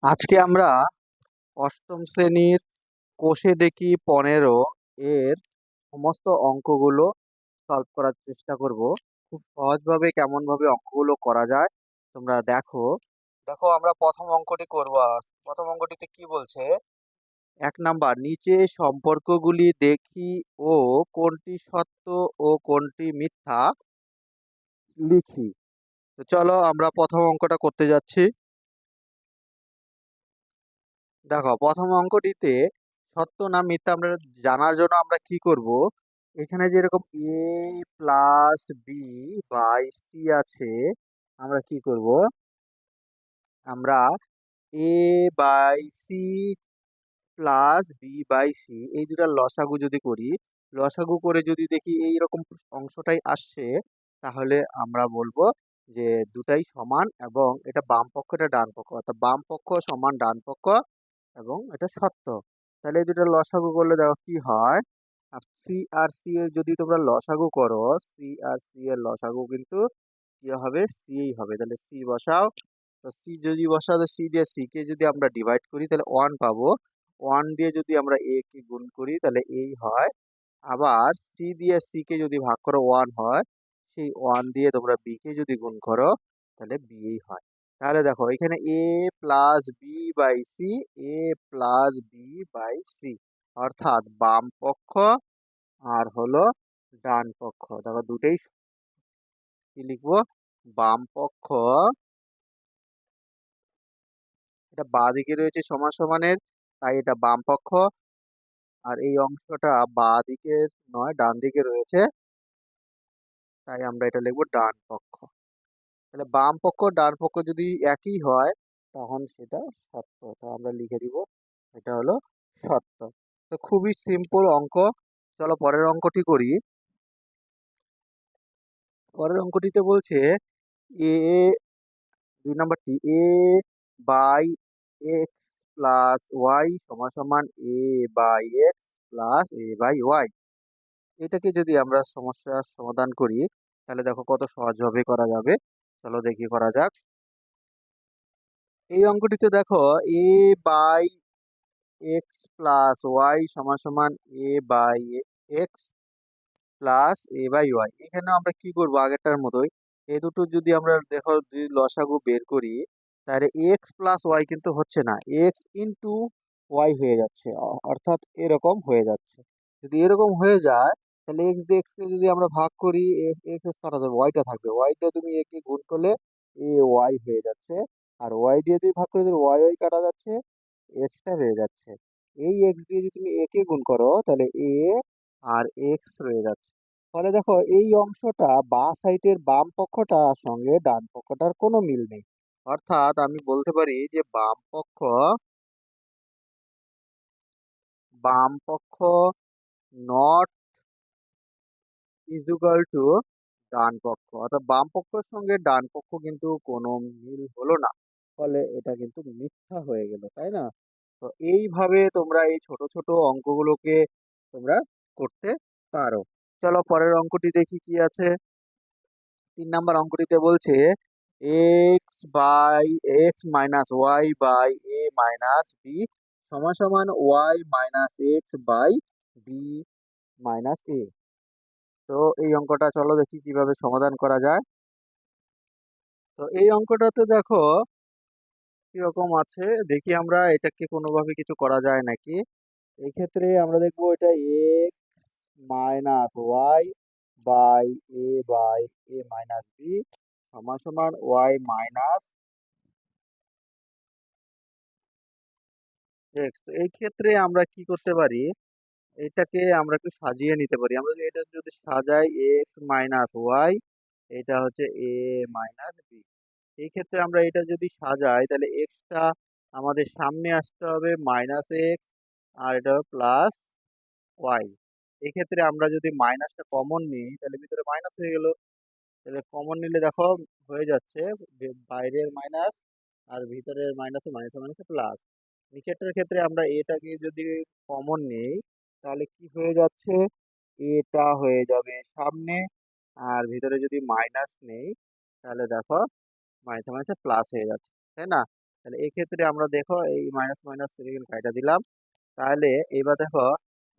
আজকে আমরা অষ্টম শ্রেণীর কোষে দেখি 15 এর সমস্ত অঙ্কগুলো সলভ করার চেষ্টা করব। খুব সহজভাবে কেমন ভাবে অঙ্কগুলো করা যায় তোমরা দেখো। দেখো আমরা প্রথম অঙ্কটি করব। প্রথম অঙ্কটিতে কি বলছে? 1 নাম্বার, নিচে সম্পর্কগুলি দেখি ও কোনটি সত্য ও কোনটি মিথ্যা লিখি। তো চলো আমরা প্রথম অঙ্কটা করতে যাচ্ছি। দেখো প্রথম অঙ্কটিতে সত্য না মিথ্যা আমরা জানার জন্য আমরা কি করব, এখানে যেরকম A plus B by C আছে, আমরা কি করব, আমরা A by C plus B by C এই দুটার লসাগু যদি করি, লসাগু করে যদি দেখি এইরকম অংশটাই আসছে, তাহলে আমরা বলবো যে দুটাই সমান এবং এটা বাম পক্ষ এটা ডান পক্ষ, অর্থাৎ বাম পক্ষ সমান ডান পক্ষ এবং এটা সত্য। তাহলে এই দুটো লসাগু করলে দেখো কি হয়। সি আর সি এর যদি তোমরা লসাগু করো, সি আর সি এর লসাগু কিন্তু কি হবে, সি হবে। তাহলে সি বসাও। তো সি যদি বসাও, তো সি দিয়ে সি কে যদি আমরা ডিভাইড করি তাহলে 1 পাবো। 1 দিয়ে যদি আমরা এ কে গুণ করি তাহলে এই হয়। আবার সি দিয়ে সি কে যদি ভাগ করো 1 হয়, সেই 1 দিয়ে তোমরা বি কে যদি গুণ করো তাহলে বি এই হয়। তাহলে দেখো এখানে A plus B by C, A plus B by C, অর্থাৎ বাম পক্ষ আর হলো ডান পক্ষ। দেখো দুটেই কি লিখবো, বাম পক্ষ, এটা বাঁ দিকে রয়েছে সমান সমানের, তাই এটা বাম পক্ষ। আর এই অংশটা বাঁ দিকে নয় ডান দিকে রয়েছে, তাই আমরা এটা লিখবো ডান পক্ষ। তাহলে বাম পক্ষ ডান পক্ষ যদি একই হয় তখন সেটা সত্য, তো আমরা লিখে দিব এটা হলো সত্য। তো খুবই সিম্পল অঙ্ক। চলো পরের অঙ্কটি করি। পরের অঙ্কটিতে বলছে এ, 2 নাম্বারটি, A by x plus Y সমান সমান A by x plus A by Y. এটাকে যদি আমরা সমস্যার সমাধান করি তাহলে দেখো কত সহজভাবে করা যাবে। চলো দেখি করা যাক। এই অঙ্কটিতে দেখো A by x plus Y সমান সমান A by x plus A by Y. এখানে আমরা কি করবো, আগেরটার মতোই এই দুটো যদি আমরা দেখো যদি লসাগু বের করি, তাহলে এক্স প্লাস ওয়াই কিন্তু হচ্ছে না, এক্স ইন্টু ওয়াই হয়ে যাচ্ছে, অর্থাৎ এরকম হয়ে যাচ্ছে। যদি এরকম হয়ে যায় তাহলে এক্স দিয়ে এক্স কে যদি আমরা ভাগ করি, এক্স এক্স কাটা যাবে, ওয়াইটা থাকবে, ওয়াই দিয়ে তুমি এ কে গুণ করলে এ ওয়াই হয়ে যাচ্ছে। আর ওয়াই দিয়ে যদি ভাগ করে দিলে ওয়াই ওয়াই কাটা যাচ্ছে, এক্সটা রয়ে যাচ্ছে। এই এক্স দিয়ে যদি তুমি এ কে গুণ করো তাহলে এ আর এক্স রয়ে যাচ্ছে। ফলে দেখো এই অংশটা বাঁ সাইডের বাম পক্ষটার সঙ্গে ডান পক্ষটার কোনো মিল নেই। অর্থাৎ আমি বলতে পারি যে বাম পক্ষ নট ইজুকাল টু ডান পক্ষ, অর্থাৎ বাম পক্ষের সঙ্গে ডান পক্ষ কিন্তু কোনো মিল হলো না, ফলে এটা কিন্তু মিথ্যা হয়ে গেল, তাই না? তো এইভাবে তোমরা এই ছোট ছোট অঙ্কগুলোকে তোমরা করতে পারো। চলো পরের অঙ্কটি দেখি কি আছে। 3 নাম্বার অঙ্কটিতে বলছে X by X minus Y by A minus B সমান সমান Y minus X by B minus A. তো এই অঙ্কটা চলো দেখি কিভাবে সমাধান করা যায়। তো এই অঙ্কটাতে দেখো কিরকম আছে, দেখি আমরা এটাকে কোনোভাবে কিছু করা যায় নাকি। এই ক্ষেত্রে আমরা দেখবো এটা x minus Y by A minus B সমান সমান ওয়াই মাইনাস এক্স। তো এই ক্ষেত্রে আমরা কি করতে পারি, এটাকে আমরা একটু সাজিয়ে নিতে পারি। আমরা যদি এটা যদি সাজাই, এক্স মাইনাস ওয়াই, এটা হচ্ছে এ মাইনাস বি। এই ক্ষেত্রে আমরা এটা যদি সাজাই তাহলে এক্সটা আমাদের সামনে আসতে হবে মাইনাস এক্স, আর এটা প্লাস ওয়াই। এক্ষেত্রে আমরা যদি মাইনাসটা কমন নিই তাহলে ভিতরে মাইনাস হয়ে গেল। তাহলে কমন নিলে দেখো হয়ে যাচ্ছে বাইরের মাইনাস আর ভিতরের মাইনাসে মাইনাসে মাইনাসে প্লাস। নিচেরটার ক্ষেত্রে আমরা এটাকে যদি কমন নেই তাহলে কি হয়ে যাচ্ছে, এটা হয়ে যাবে সামনে, আর ভিতরে যদি মাইনাস নেই তাহলে দেখো মাইনাসে মাইনাসে প্লাস হয়ে যাচ্ছে, তাই না? তাহলে এক্ষেত্রে আমরা দেখো এই মাইনাস মাইনাস এখানে কাটা দিলাম। তাহলে এবার দেখো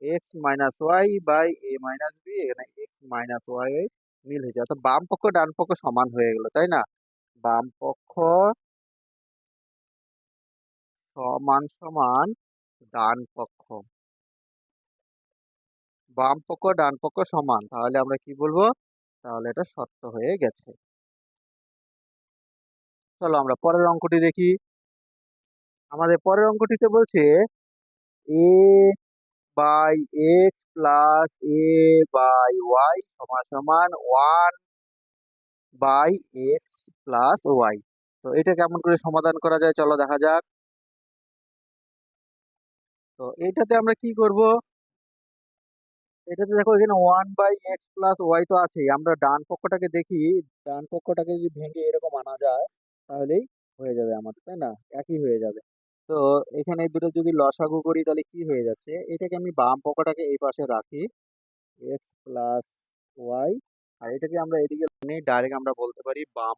x minus Y by A minus b, এখানে এক্স মাইনাস ওয়াই মিল হয়েছে, অর্থাৎ বাম পক্ষ ডান পক্ষ সমান হয়ে গেল, তাই না? বাম পক্ষ সমান সমান ডান পক্ষ, বাম পক্ষ ডান পক্ষ সমান, তাহলে আমরা কি বলবো? তাহলে এটা সত্য হয়ে গেছে। চলো আমরা পরের অঙ্কটি দেখি। আমাদের পরের অঙ্কটিতে বলছে A by x plus A by Y সমান সমান one by x plus Y. তো এটা কেমন করে সমাধান করা যায় চলো দেখা যাক। তো এইটাতে আমরা কি করব? এটাতে দেখো এখানে one by x plus Y তো আছেই, আমরা ডান পক্ষটাকে দেখি। ডান পক্ষটাকে যদি ভেঙে এরকম আনা যায় তাহলেই হয়ে যাবে আমাদের, তাই না? একই হয়ে যাবে। তো এখানে এই দুটো যদি লসাগু করি তাহলে কি হয়ে যাচ্ছে, এটাকে আমি বাম পক্ষটাকে এই পাশে রাখি, এক্স প্লাস ওয়াই, আর এটাকে আমরা এদিকে নিয়ে ডাইরেক্ট আমরা বলতে পারি বাম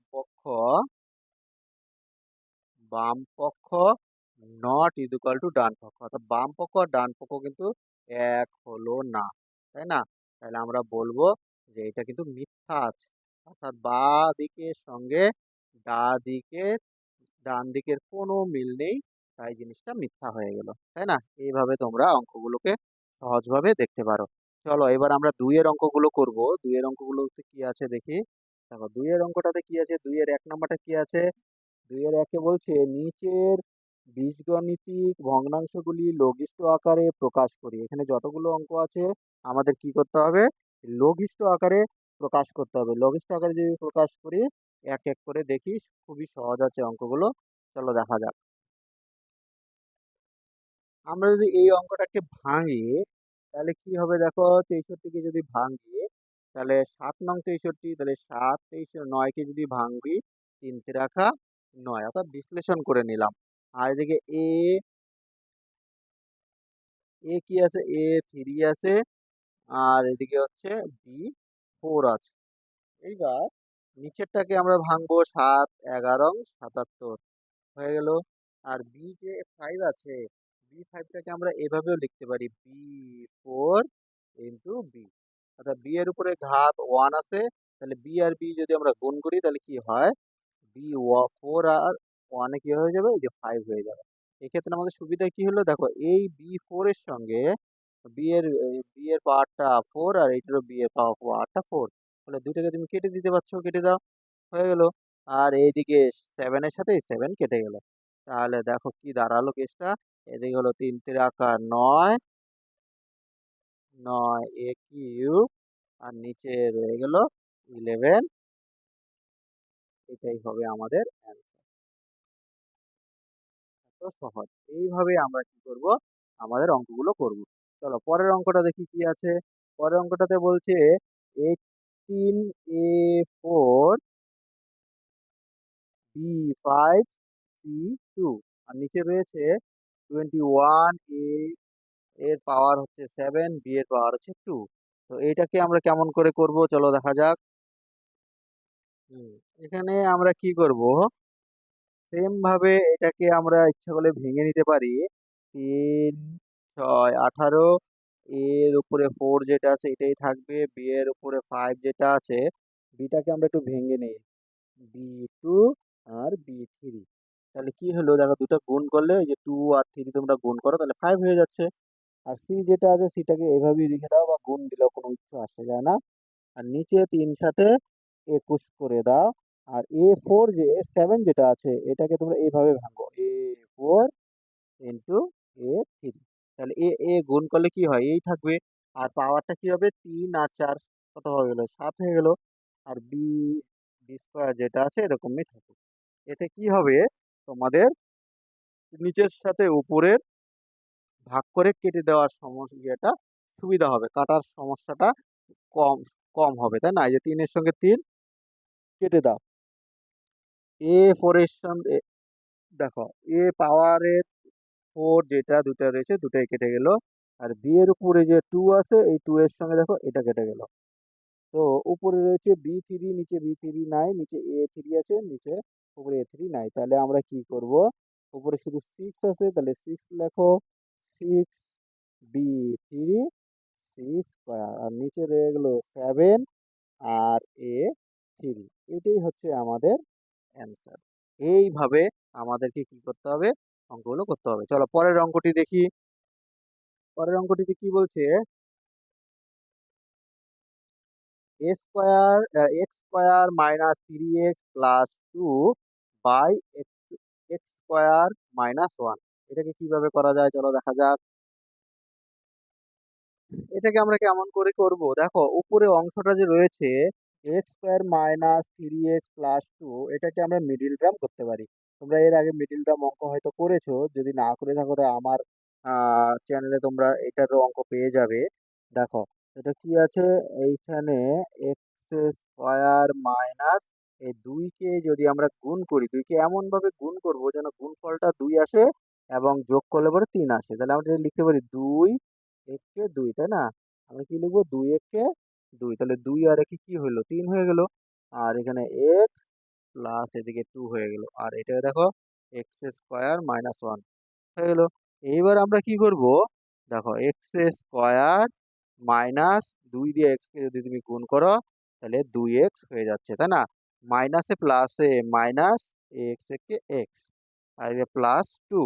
পক্ষ নট ইকুয়াল টু ডান পক্ষ, অর্থাৎ বাম পক্ষ আর ডান পক্ষ কিন্তু এক হলো না, তাই না? তাহলে আমরা বলবো যে এটা কিন্তু মিথ্যা আছে, অর্থাৎ বা দিকের সঙ্গে ডা দিকে ডান দিকের কোনো মিল নেই, তাই জিনিসটা মিথ্যা হয়ে গেল, তাই না? এইভাবে তোমরা অঙ্কগুলোকে সহজভাবে দেখতে পারো। চলো এবার আমরা দুইয়ের অঙ্কগুলো করব। দুইয়ের অঙ্কগুলোতে কি আছে দেখি। দেখো দুইয়ের অঙ্কটাতে কি আছে, দুইয়ের এক নাম্বারটা কি আছে। দুইয়ের একে বলছে নিচের বীজগণিতিক ভগ্নাংশগুলি লঘিষ্ঠ আকারে প্রকাশ করি। এখানে যতগুলো অঙ্ক আছে আমাদের কি করতে হবে? লঘিষ্ঠ আকারে প্রকাশ করতে হবে। লঘিষ্ঠ আকারে যদি প্রকাশ করি, এক এক করে দেখি, খুবই সহজ আছে অঙ্কগুলো, চলো দেখা যাক। আমরা যদি এই অঙ্কটাকে ভাঙি তাহলে কি হবে দেখো, 63 কে যদি ভাঙি তাহলে 7 নং 63, তাহলে 7 23 9 কে যদি ভাঙবি 3 × 9, অর্থাৎ বিশ্লেষণ করে নিলাম। আর এদিকে এ এ কি আছে, A3 আছে, আর এদিকে হচ্ছে B4 আছে। এইবার নিচেরটাকে আমরা ভাঙবো, 7 11 77 হয়ে গেল। আর বি যে 5 আছে, B5টাকে আমরা এভাবেও লিখতে পারি, B4 × B, অর্থাৎ বি এর উপরে ঘাত 1 আছে, তাহলে বি আর বি যদি আমরা গুণ করি তাহলে কি হয়, B4 আর 1 কি হয়ে যাবে, এই যে 5 হয়ে যাবে। এক্ষেত্রে আমাদের সুবিধা কি হলো দেখো, এই B4 এর সঙ্গে বি এর পাওয়ারটা 4 আর এইটারও বি এর পাওয়ারটা 4, তাহলে দুইটাকে তুমি কেটে দিতে পারছো, কেটে দাও, হয়ে গেল। আর এইদিকে 7 এর সাথে 7 কেটে গেল, তাহলে দেখো কি দাঁড়ালো কেসটা। এদিকে হলো 3 × 9, 9 a³ আর নিচে রয়ে গেল 11, এটাই হবে আমাদের অ্যান্সার। এত সহজ। এইভাবে আমরা কি করব, আমাদের অঙ্কগুলো করব। চলো পরের অঙ্কটা দেখি কি আছে। পরের অঙ্কটাতে বলছে 18a4 B5 C2, আর নিচে রয়েছে 21a, এর পাওয়ার হচ্ছে 7, বি এর পাওয়ার হচ্ছে 2। তো এইটাকে আমরা কেমন করে করব চলো দেখা যাক। হুম, এখানে আমরা কি করব, সেম ভাবে এটাকে আমরা ইচ্ছা করলে ভেঙে নিতে পারি। 3 6 18, এর উপরে 4 যেটা আছে এটাই থাকবে, বি এর উপরে 5 যেটা আছে, বিটাকে আমরা একটু ভেঙে নিই, B2 আর B3। তাহলে কি হলো দেখো, দুটো গুণ করলে এই যে 2 আর 3 তোমরা গুণ করো তাহলে 5 হয়ে যাচ্ছে। আর সি যেটা আছে সিটাকে এভাবেই রেখে দাও, বা গুণ দিলেও কোনো কিছু আসে যায় না। আর নিচে 3 × 7 = 21 করে দাও। আর A4 যেটা আছে এটাকে তোমরা এইভাবে ভাঙো, A4 × A3, তাহলে এ গুণ করলে কি হয়, এই থাকবে। আর পাওয়ারটা কি হবে, 3 আর 4 কত হয়ে গেল, 7 হয়ে গেল। আর বি স্কোয়ার যেটা আছে এরকমই থাকে। এতে কি হবে, তোমাদের নিচের সাথে উপরের ভাগ করে কেটে দেওয়ার ইয়েটা সুবিধা হবে, কাটার সমস্যাটা কম কম হবে, তাই না? এই যে 3 এর সঙ্গে 3 কেটে দাও। A4 এর সঙ্গে দেখো, এ পাওয়ারের 4 যেটা দুটো রয়েছে দুটোই কেটে গেল। আর বি এর উপরে যে 2 আছে এই 2 এর সঙ্গে দেখো এটা কেটে গেল। তো উপরে রয়েছে B3, নিচে B3 নাই, নিচে A3 আছে, নিচে উপরে A3 নাই, তাহলে আমরা কি করব, উপরে শুধু সিক্স আছে, তাহলে সিক্স লেখো, six B three C square, আর নিচে রয়ে গেলো সেভেন আর এ থ্রি। এটাই হচ্ছে আমাদের অ্যান্সার। এইভাবে আমাদেরকে কি করতে হবে, অঙ্কগুলো করতে হবে। চলো পরের অঙ্কটি দেখি। পরের অঙ্কটিতে কি বলছে, A square X square minus three x plus two by X X square minus one. এটাকে কিভাবে করা যায় চলো দেখা যাক। এটাকে আমরা কেমন করে করব, দেখো উপরে অংশটা যে রয়েছে x square minus three x plus two, এটাকে আমরা মিডিল টার্ম করতে পারি। তোমরা এর আগে মিডিল টার্ম অঙ্ক হয়তো করেছো, যদি না করে থাকো তাহলে আমার চ্যানেলে তোমরা এটারও অঙ্ক পেয়ে যাবে। দেখো এটা কি আছে, এইখানে এক্স স্কোয়ার মাইনাস এই দুইকে যদি আমরা গুণ করি, দুইকে এমন ভাবে গুণ করব যেন গুণফলটা দুই আসে এবং যোগ করলে পরে তিন আসে, তাহলে আমরা এটা লিখতে পারি দুই একে দুই, তাই না? আমরা কি লিখবো, দুই একে দুই, তাহলে দুই আর একে কি হলো, তিন হয়ে গেল। আর এখানে এক্স প্লাস এদিকে টু হয়ে গেল, আর এটা দেখো এক্স স্কোয়ার মাইনাস ওয়ান হয়ে গেল। এইবার আমরা কি করব, দেখো এক্স স্কোয়ার মাইনাস দুই দিয়ে এক্স কে যদি তুমি গুণ করো তাহলে দুই এক্স হয়ে যাচ্ছে, তাই না? মাইনাসে প্লাসে মাইনাস, এক্স একে এক্স, আর এটা প্লাস টু।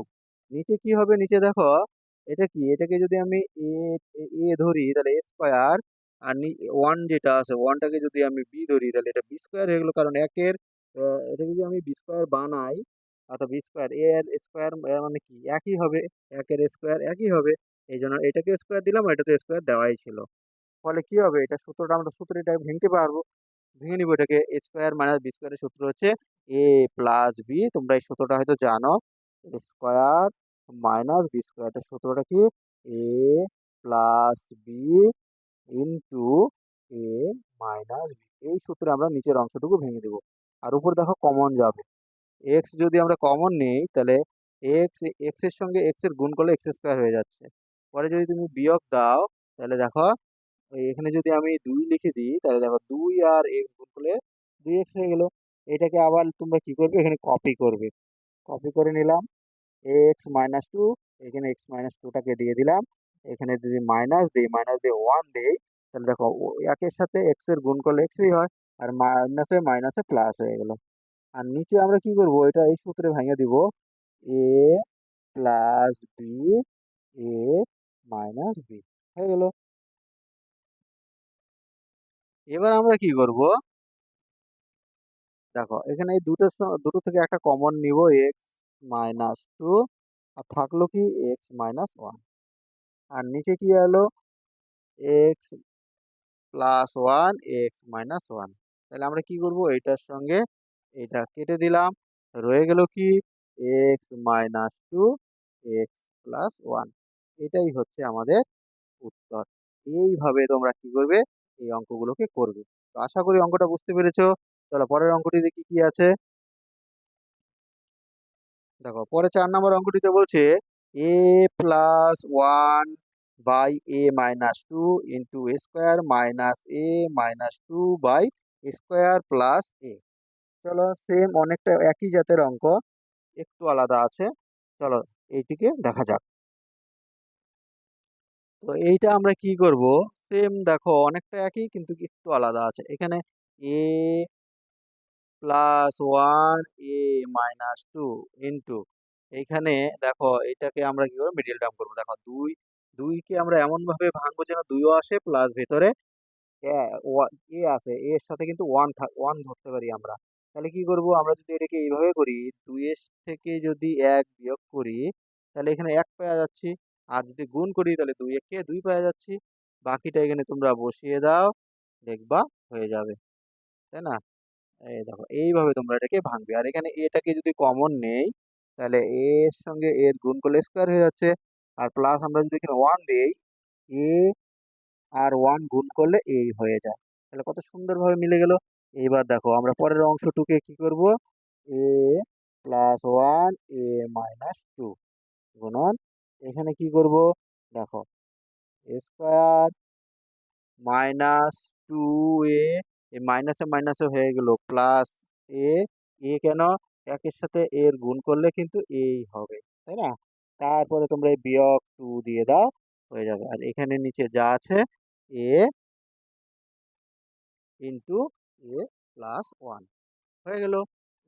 নিচে কি হবে, নিচে দেখো এটা কি, এটাকে যদি আমি এ এ ধরি তাহলে এ স্কোয়ার, আর ওয়ান যেটা আছে ওয়ানটাকে যদি আমি বি ধরি তাহলে এটা বি স্কোয়ার হয়ে গেলো, কারণ একের এটা যদি আমি বি স্কোয়ার বানাই, অর্থাৎ বি স্কোয়ার এ এর স্কোয়ার মানে কি একই হবে, একের স্কোয়ার একই হবে, এই জন্য এটাকে স্কোয়ার দিলাম, এটা তো স্কোয়ার দেওয়াই ছিল। ফলে কি হবে, এটা সূত্রটা আমরা সূত্রটা ভেঙতে পারবো, ভেঙে নিব এটাকে। এ স্কোয়ার মাইনাস বি স্কোয়ারের সূত্র হচ্ছে এ প্লাস বি, তোমরা এই সূত্রটা হয়তো জানো, স্কোয়ার মাইনাস বি স্কোয়ার, এটা সূত্রটা কি, এ plus b into a minus B. এই সূত্রে আমরা নিচের অংশটুকু ভেঙে দেবো, আর উপর দেখো কমন যাবে, এক্স যদি আমরা কমন নেই তাহলে এক্স এক্স এর সঙ্গে এক্স এর গুণ করলে এক্স স্কোয়ার হয়ে যাচ্ছে। পরে যদি তুমি বিয়োগ দাও তাহলে দেখো এখানে যদি আমি দুই লিখে দিই তাহলে দেখো দুই আর এক্স গুণ করলে দুই এক্স হয়ে গেল। এটাকে আবার তোমরা কি করবে, এখানে কপি করবে, কপি করে নিলাম এক্স মাইনাস টু, এখানে এক্স মাইনাস টুটাকে দিয়ে দিলাম, এখানে যদি মাইনাস দিয়ে ওয়ান দেই তাহলে দেখো একের সাথে এক্স এর গুণ করলে এক্সই হয়, আর মাইনাসে মাইনাসে প্লাস হয়ে গেল। আর নিচে আমরা কি করব, এটা এই সূত্রে ভেঙে দিব, এ plus b a minus b হয়ে গেল। এবার আমরা কি করব, দেখো এখানে এই দুটো থেকে একটা কমন নিব, এক্স মাইনাস টু, আর থাকলো কি এক্স মাইনাস ওয়ান, আর নিচে কি এলো x plus one x minus one. তাহলে আমরা কি করব, এইটার সঙ্গে এটা কেটে দিলাম, রয়ে গেল কি x minus two x plus one. এটাই হচ্ছে আমাদের উত্তর। এইভাবে তোমরা কি করবে, এই অঙ্কগুলোকে করবে। তো আশা করি অঙ্কটা বুঝতে পেরেছো। চলো পরের অঙ্কটি দেখি কি আছে। দেখো পরে 4 নম্বর অঙ্কটিতে বলছে A plus one by A minus two into A square minus A minus two by square plus A. চলো সেম অনেকটা একই জাতের অঙ্ক, একটু আলাদা আছে। চলো এইটিকে দেখা যাক। তো এইটা আমরা কি করব, সেম দেখো অনেকটা একই কিন্তু একটু আলাদা আছে। এখানে A plus one A minus two into, এইখানে দেখো এটাকে আমরা কি করবো, মিডিল টার্ম করবো। দেখো দুই, দুইকে আমরা এমন ভাবে ভাঙবো যেন দুইও আসে প্লাস ভেতরে এ আছে, এর সাথে কিন্তু ওয়ান ধরতে পারি আমরা। তাহলে কি করব, আমরা যদি এটাকে এইভাবে করি, দুইয়ের থেকে যদি এক বিয়োগ করি তাহলে এখানে এক পাওয়া যাচ্ছি, আর যদি গুণ করি তাহলে দুই একে দুই পাওয়া যাচ্ছি। বাকিটা এখানে তোমরা বসিয়ে দাও, দেখবা হয়ে যাবে, তাই না? এই দেখো এইভাবে তোমরা এটাকে ভাঙবে, আর এখানে এটাকে যদি কমন নেই তাহলে এর সঙ্গে এর গুণ করলে স্কোয়ার হয়ে যাচ্ছে, আর প্লাস আমরা যদি এখানে ওয়ান দেই, এ আর ওয়ান গুণ করলে এই হয়ে যায়। তাহলে কত সুন্দরভাবে মিলে গেল। এইবার দেখো আমরা পরের অংশটুকে কি করব, এ প্লাস ওয়ান এ মাইনাস টু গুণন, এখানে কি করব, দেখো স্কোয়ার মাইনাস টু এ, এই মাইনাসে মাইনাসে হয়ে গেল প্লাস এ, এ কেন, একের সাথে এর গুণ করলে কিন্তু এই হবে, তাই না? তারপরে তোমরা এই বিয়োগ 2 দিয়ে দাও, হয়ে যাবে। আর এখানে নিচে যা আছে a ইনটু a প্লাস 1 হয়ে গেল।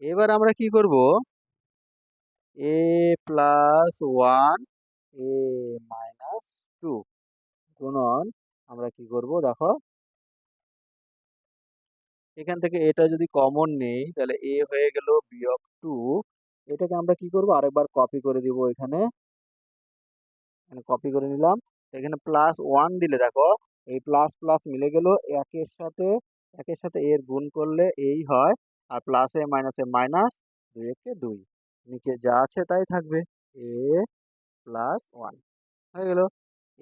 এবার আমরা কি করব? a প্লাস 1 a মাইনাস 2 গুণন আমরা কি করব দেখো, এখান থেকে এটা যদি কমন নেই তাহলে a হয়ে গেল বিয়োগ 2। এটাকে আমরা কি করব? আরেকবার কপি করে দিব এখানে, কপি করে নিলাম। এখানে প্লাস 1 দিলে দেখো এই প্লাস প্লাস মিলে গেল, একের সাথে একের সাথে এর গুণ করলে এই হয়, আর প্লাসে মাইনাসে মাইনাস, 2 একে 2, নিচে যা আছে তাই থাকবে, a প্লাস 1 হয়ে গেল।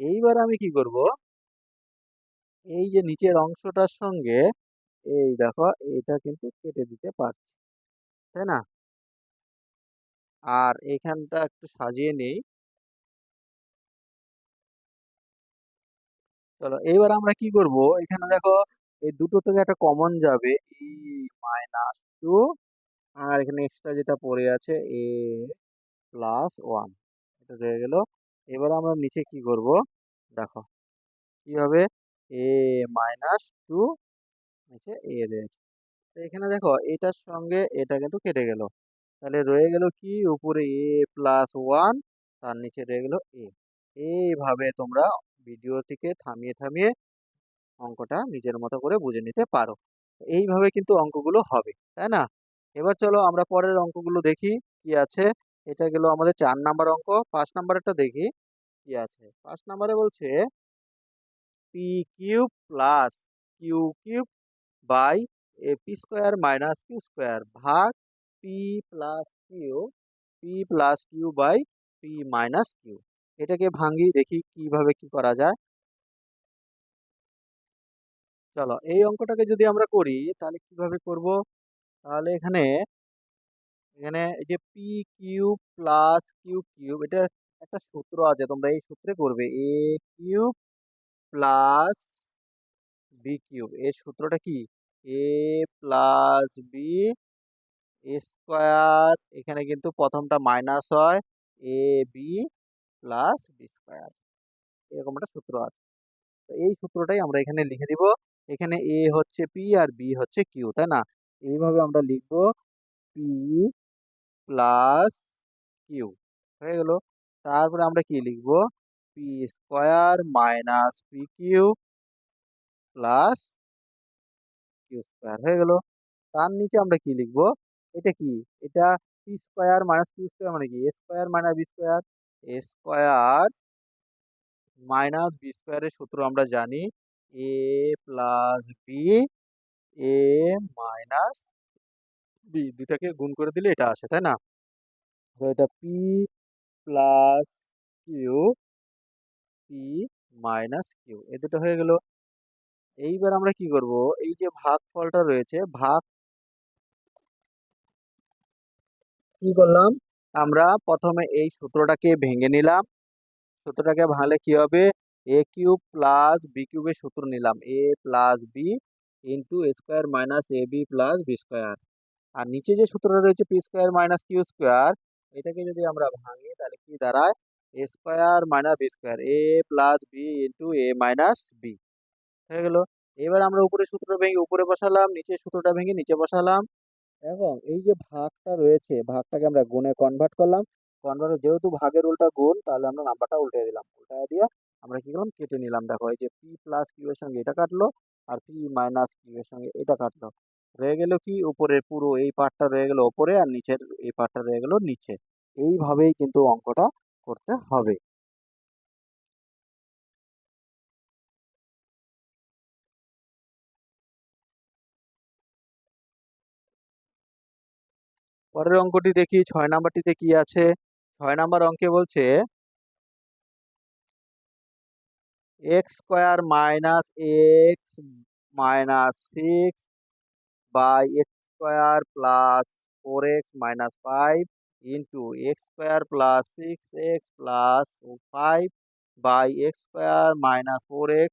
এইবার আমি কি করব? এই যে নিচের অংশটার সঙ্গে এই দেখো এটা কিন্তু কেটে দিতে পারছি, তাই না? আর এখানটা একটু সাজিয়ে নেই। চলো এইবার আমরা কি করব? এখানে দেখো এই দুটো থেকে একটা কমন যাবে, ই মাইনাস 2, আর এখানে এক্সট্রা যেটা পড়ে আছে এ প্লাস 1, এটা রয়ে গেল। এবার আমরা নিচে কি করব দেখো, কি হবে? এ মাইনাস 2, নিচে এ রয়েছে। তো এখানে দেখো এটার সঙ্গে এটা কিন্তু কেটে গেল, তাহলে রয়ে গেল কি? উপরে এ প্লাস 1, তার নিচে রয়ে গেল এ। এইভাবে তোমরা ভিডিওটিকে থামিয়ে থামিয়ে অঙ্কটা নিজের মতো করে বুঝে নিতে পারো। এইভাবে কিন্তু অঙ্কগুলো হবে, তাই না? এবার চলো আমরা পরের অঙ্কগুলো দেখি কি আছে। এটা গেল আমাদের 4 নাম্বার অঙ্ক। 5 নাম্বারটা দেখি কি আছে। 5 নাম্বারে বলছে P cube plus Q cube by a P square minus Q square ভাগ P plus Q, P plus Q by P minus Q. এটাকে ভাঙি দেখি কিভাবে কি করা যায়। চলো এই অঙ্কটাকে যদি আমরা করি তাহলে কিভাবে করব? তাহলে এখানে এখানে এই যে p cube plus Q cube, এটা একটা সূত্র আছে, তোমরা এই সূত্রে করবে। A cube plus b cube, এর সূত্রটা কি? এ প্লাস বি স্কোয়ার, এখানে কিন্তু প্রথমটা মাইনাস হয়, এ বি প্লাস বি স্কোয়ার, এরকম একটা সূত্র আছে। তো এই সূত্রটাই আমরা এখানে লিখে দিব। এখানে এ হচ্ছে পি আর বি হচ্ছে কিউ, তাই না? এইভাবে আমরা লিখবো পি প্লাস কিউ, হয়ে গেল। তারপরে আমরা কি লিখবো? P square minus p q plus q square, হয়ে গেল। তার নিচে আমরা কি লিখবো? এটা কি? এটা p square minus Q square মানে কি? A square minus b square, a square minus b স্কোয়ারের সূত্র আমরা জানি, a plus b a minus b, দুটাকে গুণ করে দিলে এটা আসে, তাই না? তো এটা P plus Q P minus Q, এ দুটো হয়ে গেল। এইবার আমরা কি করব? এই যে ভাগফলটা রয়েছে, ভাগ কি করলাম? আমরা প্রথমে এই সূত্রটাকে ভেঙে নিলাম। সূত্রটাকে ভাঙলে কি হবে? এ কিউব প্লাস বি কিউবের সূত্র নিলাম, a plus b into A square minus a b plus b square. আর নিচে যে সূত্রটা রয়েছে p square minus Q square, এটাকে যদি আমরা ভাঙি তাহলে কি দাঁড়ায়? A square minus b square, a plus b into a minus b, হয়ে গেল। এবার আমরা উপরে সূত্র ভেঙে উপরে বসালাম, নিচের সূত্রটা ভেঙে নিচে বসালাম, এবং এই যে ভাগটা রয়েছে ভাগটাকে আমরা গুণে কনভার্ট করলাম। কনভার্ট যেহেতু ভাগের উল্টা গুণ, তাহলে আমরা নাম্বারটা উল্টে দিলাম, উল্টা দিয়ে আমরা কি করলাম? কেটে নিলাম। দেখো এই যে পি প্লাস কিউ এর সঙ্গে এটা কাটলো, আর পি মাইনাস কিউ এর সঙ্গে এটা কাটলো, রয়ে গেল কি? উপরের পুরো এই পার্টটা রয়ে গেল উপরে, আর নিচের এই পার্টটা রয়ে গেল নিচে। এইভাবেই কিন্তু অঙ্কটা করতে হবে। পরের অঙ্কটি দেখি, 6 নাম্বারটিতে কি আছে। 6 নাম্বার অঙ্কে বলছে x square minus x minus 6 by x square plus 4x minus 5 into x square plus 6x plus 5 by x square minus 4x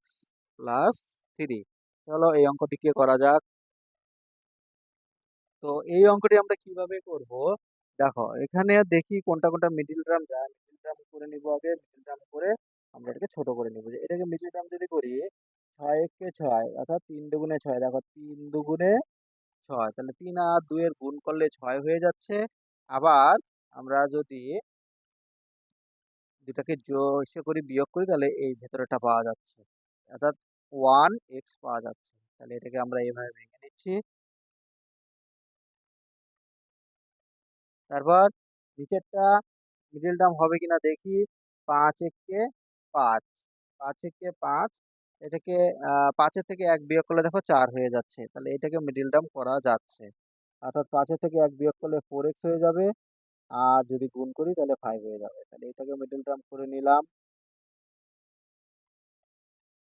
plus 3। চলো এই অঙ্কটিকে করা যাক। তো এই অঙ্কটি আমরা কিভাবে করব? দেখো এখানে দেখি কোনটা কোনটা মিডিল টার্ম যায়, মিডিল টার্ম করে নিব আগে, মিডিল টার্ম করে আমরা এটাকে ছোট করে নিব। যে এটাকে মিডিল টার্ম যদি করি 6 একে 6 অর্থাৎ 3 দুগুণে 6, দেখো 3 দুগুণে 6, তাহলে 3 আর 2 এর গুণ করলে 6 হয়ে যাচ্ছে। আবার আমরা যদি দুটাকে যোগ করি বিয়োগ করি তাহলে এই ভেতরেটা পাওয়া যাচ্ছে, অর্থাৎ 1x পাওয়া যাচ্ছে। তাহলে এটাকে আমরা এইভাবে ভেঙে নিচ্ছি। তারপর নিচেরটা মিডল টার্ম হবে কিনা দেখি। 5 একে 5, 5 একে 5, এটাকে 5 এর থেকে 1 বিয়োগ করলে দেখো 4 হয়ে যাচ্ছে। তাহলে এটাকে মিডল টার্ম করা যাচ্ছে। অর্থাৎ 5 এর থেকে 1 বিয়োগ করলে 4x হয়ে যাবে। আর যদি গুণ করি তাহলে 5 হয়ে যাবে। তাহলে এটাকে মিডল টার্ম করে নিলাম।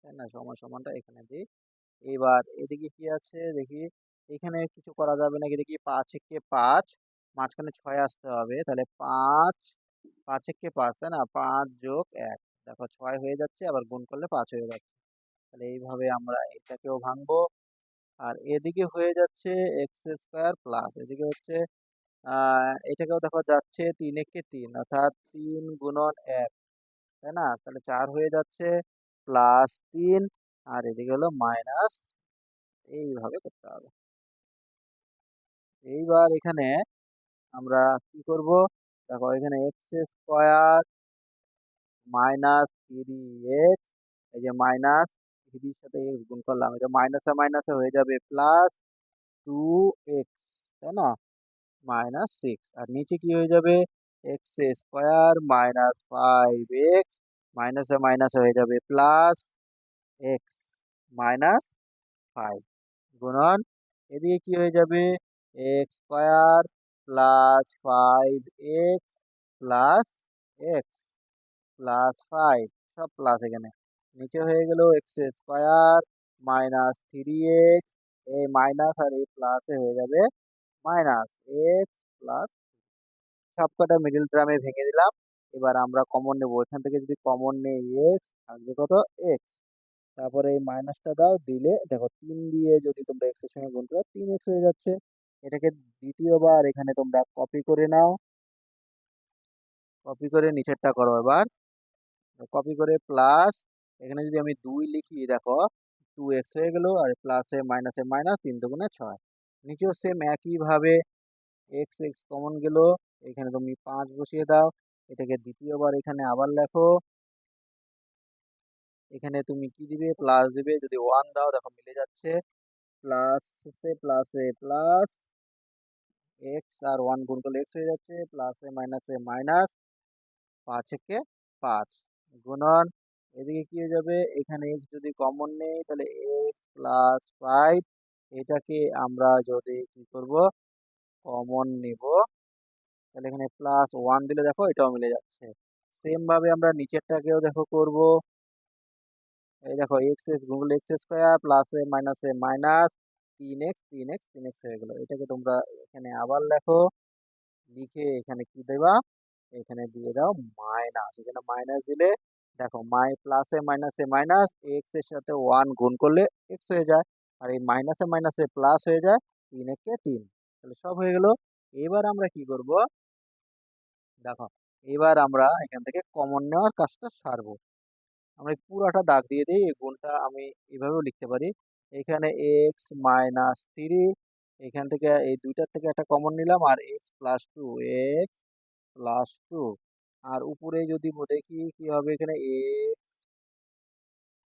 তাই না? সমান সমানটা এখানে দিই। এবার এদিকে কি আছে দেখি। এখানে কিছু করা যাবে নাকি দেখি। 5 একে 5, মাঝখানে 6 আসতে হবে। তাহলে 5, 5 একে 5, তাই না? 5 যোগ 1, দেখো 6 হয়ে যাচ্ছে, আবার গুণ করলে 5 হয়ে যাচ্ছে। তাহলে এইভাবে আমরা এটাকেও ভাঙবো। আর এদিকে হয়ে যাচ্ছে এক্স স্কোয়ার প্লাস, এদিকে হচ্ছে এটাকেও দেখো যাচ্ছে 3 একে 3, অর্থাৎ 3 গুণন 1, তাই না? তাহলে 4 হয়ে যাচ্ছে, প্লাস 3, আর এদিকে হলো মাইনাস। এইভাবে করতে হবে। এইবার এখানে আমরা কি করব? দেখো এখানে এক্স স্কোয়ার মাইনাস 3x, এই যে মাইনাস 3 এর সাথে এক্স গুণ করলাম, এটা মাইনাসে মাইনাসে হয়ে যাবে প্লাস 2x, তাই না? মাইনাস 6, আর নিচে কি হয়ে যাবে? এক্স স্কোয়ার মাইনাস 5x, মাইনাসে মাইনাসে হয়ে যাবে প্লাস এক্স মাইনাস 5, গুণন এদিকে কি হয়ে যাবে? X square plus 5x plus x plus 5, সব প্লাস এখানে। নিচে হয়ে গেল এক্স স্কোয়ার মাইনাস 3x, এই মাইনাস আর এই প্লাসে হয়ে যাবে মাইনাস এক্স প্লাস। সবকটা মিডিল টার্মে ভেঙে দিলাম। এবার আমরা কমন নেব, এখান থেকে যদি কমন নেই এক্স থাকবে কত? এক্স। তারপরে এই মাইনাসটা দাও, দিলে দেখো 3 দিয়ে যদি তোমরা এক্স এর সঙ্গে গুণ করো 3x হয়ে যাচ্ছে। এটাকে দ্বিতীয়বার এখানে তোমরা কপি করে নাও, কপি করে নিচেরটা করো এবার। কপি করে প্লাস, এখানে যদি আমি 2 লিখি দেখো 2x হয়ে গেল, আর প্লাসে মাইনাসে মাইনাস, 3 দুগুণে 6। নিচেও সেম একইভাবে এক্স এক্স কমন গেল, এখানে তুমি 5 বসিয়ে দাও। এটাকে দ্বিতীয়বার এখানে আবার লেখো, এখানে তুমি কি দিবে? প্লাস দিবে। যদি 1 দাও দেখো মিলে যাচ্ছে, প্লাসে প্লাসে প্লাস, এক্স আর 1 গুণ করলে এক্স হয়ে যাচ্ছে, প্লাসে মাইনাসে মাইনাস, 5 একে 5, গুণন এদিকে কি হয়ে যাবে? এখানে এক্স যদি কমন নেই তাহলে এক্স প্লাস 5, এটাকে আমরা যদি কি করব? কমন নিব, তাহলে এখানে প্লাস 1 দিলে দেখো এটাও মিলে যাচ্ছে। সেম ভাবে আমরা নিচেরটাকেও দেখো করব। এই দেখো এক্স এক্স গুণ করলে এক্স স্কোয়ার, প্লাসে মাইনাসে মাইনাস, 3x 3x 3x হয়ে গেল। এটাকে তোমরা এখানে আবার লেখো, লিখে এখানে কি দেবা? এখানে দিয়ে দাও মাইনাস। এখানে মাইনাস দিলে দেখো প্লাসে মাইনাসে মাইনাস, এক্স এর সাথে 1 গুণ করলে এক্স হয়ে যায়, আর এই মাইনাসে মাইনাসে প্লাস হয়ে যায়, 3 একে 3। তাহলে সব হয়ে গেল। এবার আমরা কি করব? দেখো এবার আমরা এখান থেকে কমন নেওয়ার কাজটা সারবো। আমরা এই পুরাটা দাগ দিয়ে দিই। এই গুণটা আমি এভাবেও লিখতে পারি। এখানে এক্স মাইনাস 3, এখান থেকে এই দুইটার থেকে একটা কমন নিলাম, আর এক্স প্লাস 2, এক্স প্লাস 2, আর উপরে যদি দেখি কি হবে, এখানে এক্স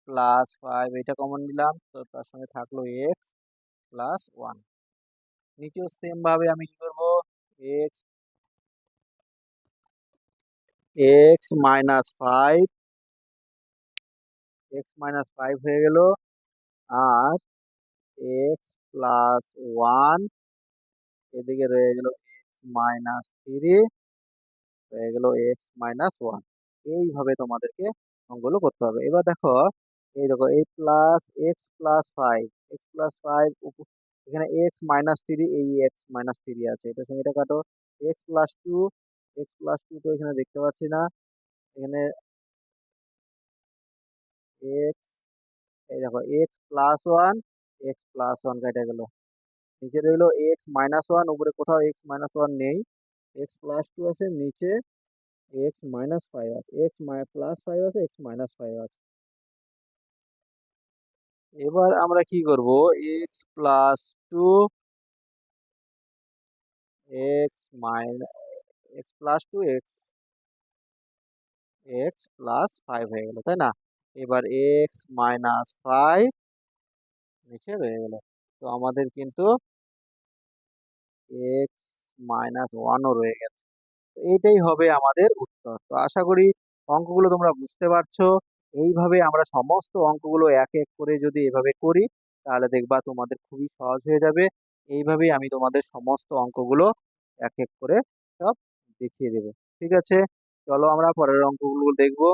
প্লাস 5 এটা কমন নিলাম, তো তার সঙ্গে থাকলো এক্স প্লাস 1। নিচেও সেম ভাবে আমি কি করব? X x minus 5, x minus 5 হয়ে গেল, আর এক্স প্লাস 1, এদিকে রয়ে গেল এক্স মাইনাস 3, হয়ে গেল এক্স মাইনাস 1। এইভাবে তোমাদেরকে অঙ্কগুলো করতে হবে। এবার দেখো, এই দেখো এই plus x plus 5, x plus 5, এখানে এক্স মাইনাস 3, এই এক্স মাইনাস 3 আছে, এটার সঙ্গে এটা কাটো। এক্স প্লাস 2, এক্স প্লাস 2 তো এখানে দেখতে পাচ্ছি না। এখানে এক্স, এই দেখো এক্স প্লাস 1, এক্স প্লাস 1 কেটে গেল। নিচে রইলো x-1, উপরে কোথাও x-1 নেই। x+2 আছে, নিচে x-5 আছে, x+5 আছে, x-5 আছে। এবার আমরা কি করব, x+2 x+5 হয়ে গেল, তাই না? এবার x-5 নিচে রয়ে গেল। তো আমাদের কিন্তু x-1ও রয়ে গেল। এইটাই হবে আমাদের উত্তর। তো আশা করি অঙ্কগুলো তোমরা বুঝতে পারছো। এইভাবে আমরা সমস্ত অঙ্কগুলো এক এক করে যদি এভাবে করি, তাহলে দেখবা তোমাদের খুবই সহজ হয়ে যাবে। এইভাবেই আমি তোমাদের সমস্ত অঙ্কগুলো এক এক করে সব দেখিয়ে দেবো। ঠিক আছে, চলো আমরা পরের অঙ্কগুলো দেখবো।